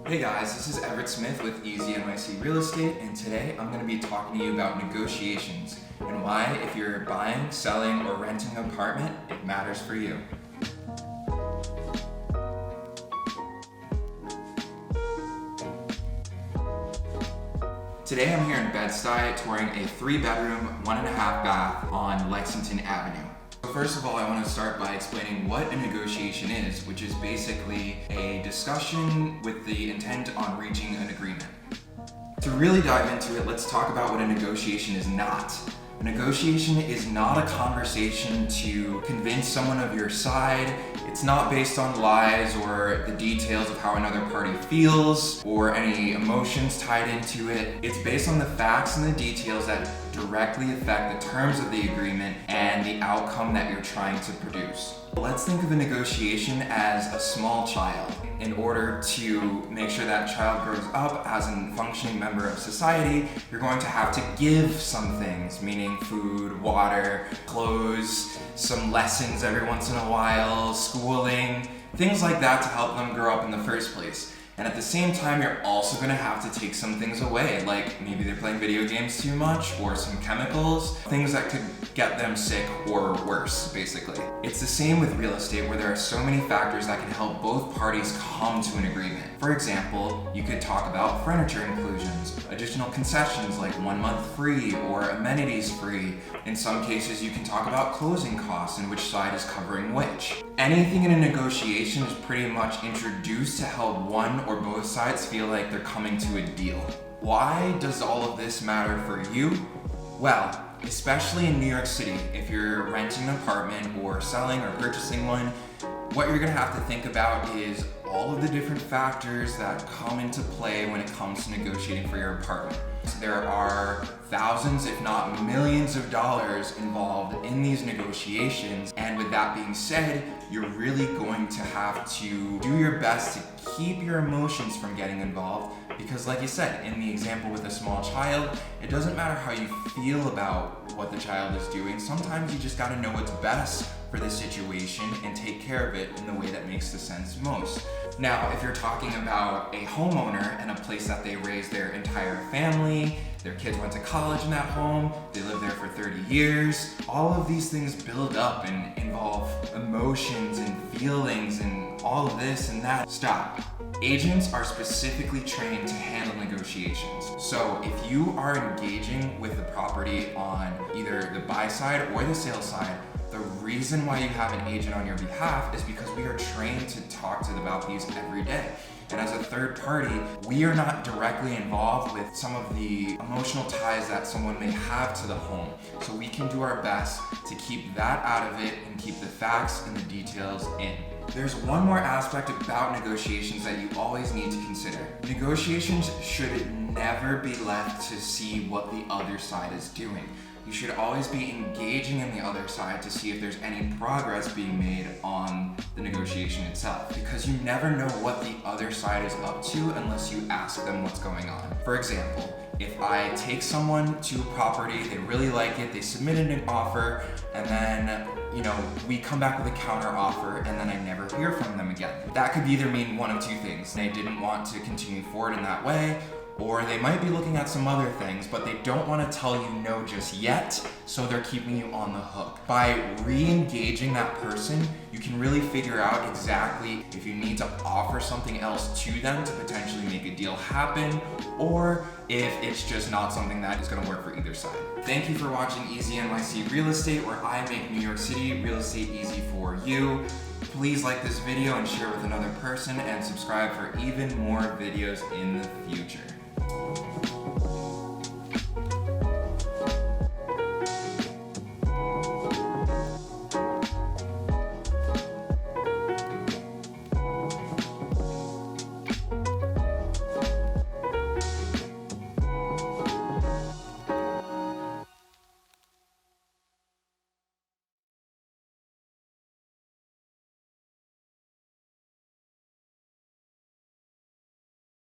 Hey guys, this is Everett Smith with NYC Real Estate, and today I'm going to be talking to you about negotiations and why, if you're buying, selling, or renting an apartment, it matters for you. Today I'm here in Bed-Stuy touring a 3-bedroom, 1.5 bath on Lexington Avenue. First of all, I want to start by explaining what a negotiation is, which is basically a discussion with the intent on reaching an agreement. To really dive into it, let's talk about what a negotiation is not. A negotiation is not a conversation to convince someone of your side. It's not based on lies or the details of how another party feels or any emotions tied into it. It's based on the facts and the details that directly affect the terms of the agreement and the outcome that you're trying to produce. Let's think of a negotiation as a small child. In order to make sure that child grows up as a functioning member of society, you're going to have to give some things, meaning food, water, clothes, some lessons every once in a while, schooling, things like that to help them grow up in the first place. And at the same time, you're also gonna have to take some things away, like maybe they're playing video games too much, or some chemicals, things that could get them sick or worse, basically. It's the same with real estate, where there are so many factors that can help both parties come to an agreement. For example, you could talk about furniture inclusions, additional concessions like 1 month free or amenities free. In some cases, you can talk about closing costs and which side is covering which. Anything in a negotiation is pretty much introduced to help one or both sides feel like they're coming to a deal. Why does all of this matter for you? Well, especially in New York City, if you're renting an apartment or selling or purchasing one, what you're gonna have to think about is all of the different factors that come into play when it comes to negotiating for your apartment. There are thousands, if not millions of dollars involved in these negotiations, and with that being said, you're really going to have to do your best to keep your emotions from getting involved, because like you said, in the example with a small child, it doesn't matter how you feel about what the child is doing. Sometimes you just gotta know what's best for the situation and take care of it in the way that makes the sense most. Now, if you're talking about a homeowner and a place that they raised their entire family, their kids went to college in that home, they lived there for 30 years, all of these things build up and involve emotions and feelings and all of this and that. Stop. Agents are specifically trained to handle negotiations. So if you are engaging with the property on either the buy side or the sale side, the reason why you have an agent on your behalf is because we are trained to talk to them about these every day. And as a third party, we are not directly involved with some of the emotional ties that someone may have to the home. So we can do our best to keep that out of it and keep the facts and the details in. There's one more aspect about negotiations that you always need to consider. Negotiations should never be left to see what the other side is doing. You should always be engaging in the other side to see if there's any progress being made on the negotiation itself, because you never know what the other side is up to unless you ask them what's going on. For example, if I take someone to a property, they really like it, they submitted an offer, and then we come back with a counter offer and then I never hear from them again. That could either mean one of two things. They didn't want to continue forward in that way, or they might be looking at some other things, but they don't want to tell you no just yet, so they're keeping you on the hook. By re-engaging that person, you can really figure out exactly if you need to offer something else to them to potentially make a deal happen, or if it's just not something that is going to work for either side. Thank you for watching Easy NYC Real Estate, where I make New York City real estate easy for you. Please like this video and share with another person, and subscribe for even more videos in the future.